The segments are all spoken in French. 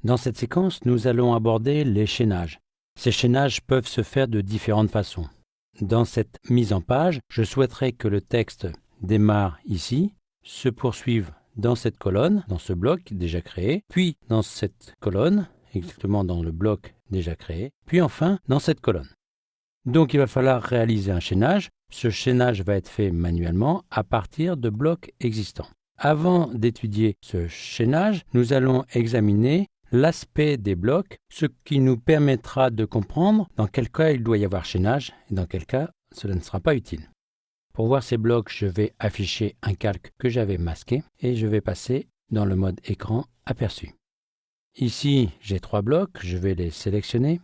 Dans cette séquence, nous allons aborder les chaînages. Ces chaînages peuvent se faire de différentes façons. Dans cette mise en page, je souhaiterais que le texte démarre ici, se poursuive dans cette colonne, dans ce bloc déjà créé, puis dans cette colonne, exactement dans le bloc déjà créé, puis enfin dans cette colonne. Donc il va falloir réaliser un chaînage. Ce chaînage va être fait manuellement à partir de blocs existants. Avant d'étudier ce chaînage, nous allons examiner l'aspect des blocs, ce qui nous permettra de comprendre dans quel cas il doit y avoir chaînage et dans quel cas cela ne sera pas utile. Pour voir ces blocs, je vais afficher un calque que j'avais masqué et je vais passer dans le mode écran aperçu. Ici, j'ai 3 blocs, je vais les sélectionner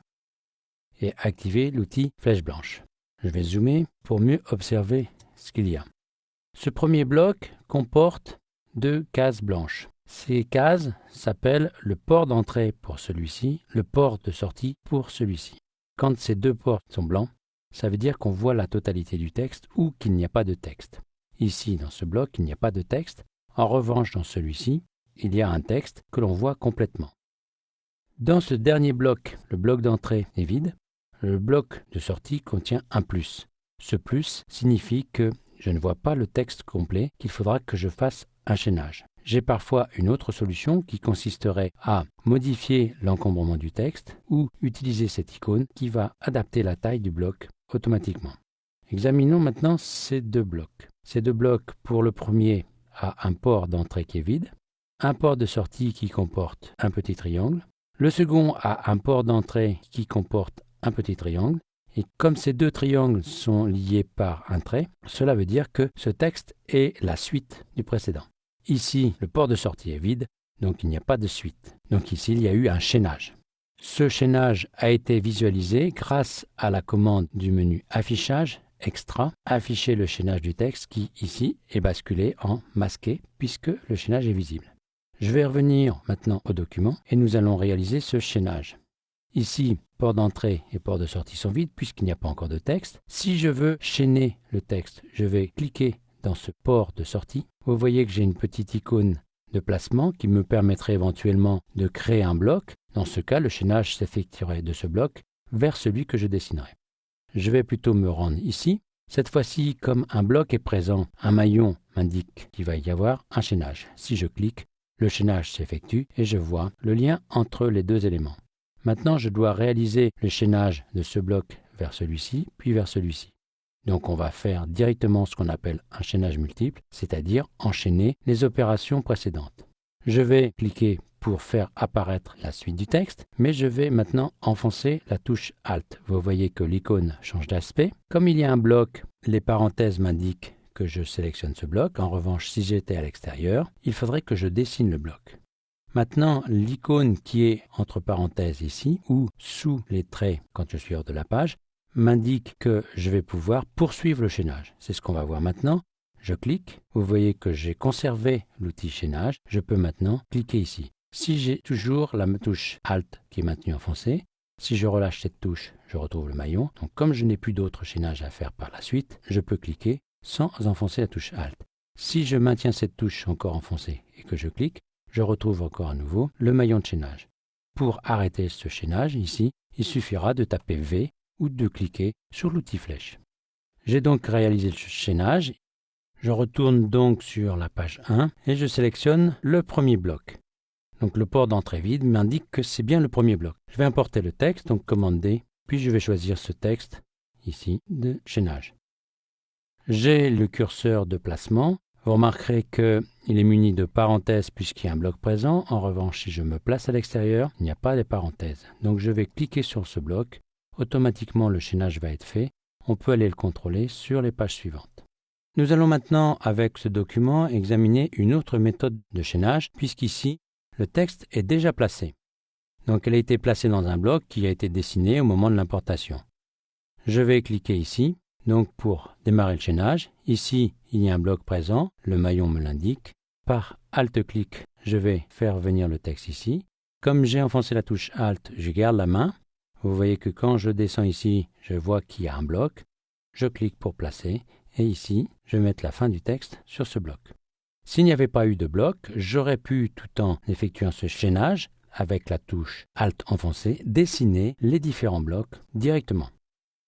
et activer l'outil flèche blanche. Je vais zoomer pour mieux observer ce qu'il y a. Ce premier bloc comporte 2 cases blanches. Ces cases s'appellent le port d'entrée pour celui-ci, le port de sortie pour celui-ci. Quand ces 2 ports sont blancs, ça veut dire qu'on voit la totalité du texte ou qu'il n'y a pas de texte. Ici, dans ce bloc, il n'y a pas de texte. En revanche, dans celui-ci, il y a un texte que l'on voit complètement. Dans ce dernier bloc, le bloc d'entrée est vide. Le bloc de sortie contient un plus. Ce plus signifie que je ne vois pas le texte complet, qu'il faudra que je fasse un chaînage. J'ai parfois une autre solution qui consisterait à modifier l'encombrement du texte ou utiliser cette icône qui va adapter la taille du bloc automatiquement. Examinons maintenant ces 2 blocs. Ces 2 blocs, pour le premier, a un port d'entrée qui est vide, un port de sortie qui comporte un petit triangle. Le second a un port d'entrée qui comporte un petit triangle. Et comme ces 2 triangles sont liés par un trait, cela veut dire que ce texte est la suite du précédent. Ici, le port de sortie est vide, donc il n'y a pas de suite. Donc ici, il y a eu un chaînage. Ce chaînage a été visualisé grâce à la commande du menu Affichage, Extra, afficher le chaînage du texte qui, ici, est basculé en masqué puisque le chaînage est visible. Je vais revenir maintenant au document et nous allons réaliser ce chaînage. Ici, port d'entrée et port de sortie sont vides puisqu'il n'y a pas encore de texte. Si je veux chaîner le texte, je vais cliquer dans ce port de sortie. Vous voyez que j'ai une petite icône de placement qui me permettrait éventuellement de créer un bloc. Dans ce cas, le chaînage s'effectuerait de ce bloc vers celui que je dessinerai. Je vais plutôt me rendre ici. Cette fois-ci, comme un bloc est présent, un maillon m'indique qu'il va y avoir un chaînage. Si je clique, le chaînage s'effectue et je vois le lien entre les 2 éléments. Maintenant, je dois réaliser le chaînage de ce bloc vers celui-ci, puis vers celui-ci. Donc, on va faire directement ce qu'on appelle un chaînage multiple, c'est-à-dire enchaîner les opérations précédentes. Je vais cliquer pour faire apparaître la suite du texte, mais je vais maintenant enfoncer la touche Alt. Vous voyez que l'icône change d'aspect. Comme il y a un bloc, les parenthèses m'indiquent que je sélectionne ce bloc. En revanche, si j'étais à l'extérieur, il faudrait que je dessine le bloc. Maintenant, l'icône qui est entre parenthèses ici, ou sous les traits quand je suis hors de la page, m'indique que je vais pouvoir poursuivre le chaînage. C'est ce qu'on va voir maintenant. Je clique. Vous voyez que j'ai conservé l'outil chaînage. Je peux maintenant cliquer ici. Si j'ai toujours la touche Alt qui est maintenue enfoncée, si je relâche cette touche, je retrouve le maillon. Donc comme je n'ai plus d'autres chaînages à faire par la suite, je peux cliquer sans enfoncer la touche Alt. Si je maintiens cette touche encore enfoncée et que je clique, je retrouve encore à nouveau le maillon de chaînage. Pour arrêter ce chaînage ici, il suffira de taper V ou de cliquer sur l'outil flèche. J'ai donc réalisé le chaînage. Je retourne donc sur la page 1 et je sélectionne le premier bloc. Donc le port d'entrée vide m'indique que c'est bien le premier bloc. Je vais importer le texte, donc commande D, puis je vais choisir ce texte ici de chaînage. J'ai le curseur de placement. Vous remarquerez qu'il est muni de parenthèses puisqu'il y a un bloc présent. En revanche, si je me place à l'extérieur, il n'y a pas de parenthèses. Donc je vais cliquer sur ce bloc. Automatiquement, le chaînage va être fait. On peut aller le contrôler sur les pages suivantes. Nous allons maintenant, avec ce document, examiner une autre méthode de chaînage, puisqu'ici, le texte est déjà placé. Donc, elle a été placée dans un bloc qui a été dessiné au moment de l'importation. Je vais cliquer ici, donc pour démarrer le chaînage. Ici, il y a un bloc présent, le maillon me l'indique. Par Alt-clic, je vais faire venir le texte ici. Comme j'ai enfoncé la touche Alt, je garde la main. Vous voyez que quand je descends ici, je vois qu'il y a un bloc. Je clique pour placer. Et ici, je vais mettre la fin du texte sur ce bloc. S'il n'y avait pas eu de bloc, j'aurais pu, tout en effectuant ce chaînage, avec la touche Alt enfoncée, dessiner les différents blocs directement.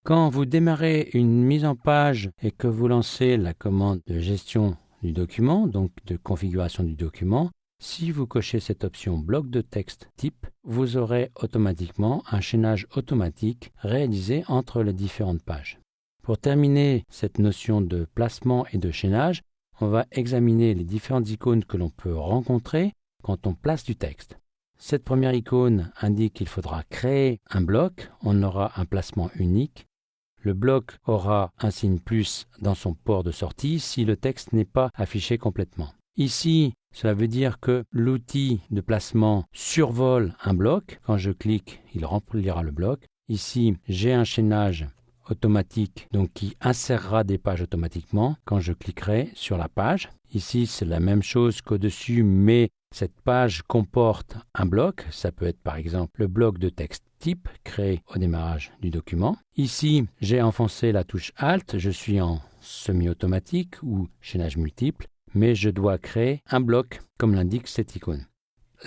Quand vous démarrez une mise en page et que vous lancez la commande de gestion du document, donc de configuration du document, si vous cochez cette option bloc de texte type, vous aurez automatiquement un chaînage automatique réalisé entre les différentes pages. Pour terminer cette notion de placement et de chaînage, on va examiner les différentes icônes que l'on peut rencontrer quand on place du texte. Cette première icône indique qu'il faudra créer un bloc, on aura un placement unique. Le bloc aura un signe plus dans son port de sortie si le texte n'est pas affiché complètement. Ici, cela veut dire que l'outil de placement survole un bloc. Quand je clique, il remplira le bloc. Ici, j'ai un chaînage automatique donc qui insérera des pages automatiquement quand je cliquerai sur la page. Ici, c'est la même chose qu'au-dessus, mais cette page comporte un bloc. Ça peut être par exemple le bloc de texte type créé au démarrage du document. Ici, j'ai enfoncé la touche Alt. Je suis en semi-automatique ou chaînage multiple, mais je dois créer un bloc comme l'indique cette icône.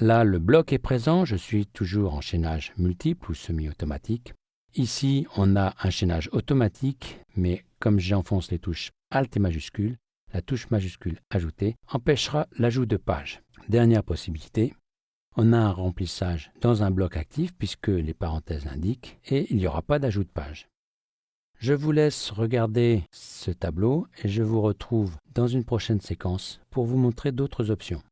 Là, le bloc est présent. Je suis toujours en chaînage multiple ou semi-automatique. Ici, on a un chaînage automatique, mais comme j'enfonce les touches Alt et majuscule, la touche majuscule ajoutée empêchera l'ajout de pages. Dernière possibilité, on a un remplissage dans un bloc actif puisque les parenthèses l'indiquent et il n'y aura pas d'ajout de page. Je vous laisse regarder ce tableau et je vous retrouve dans une prochaine séquence pour vous montrer d'autres options.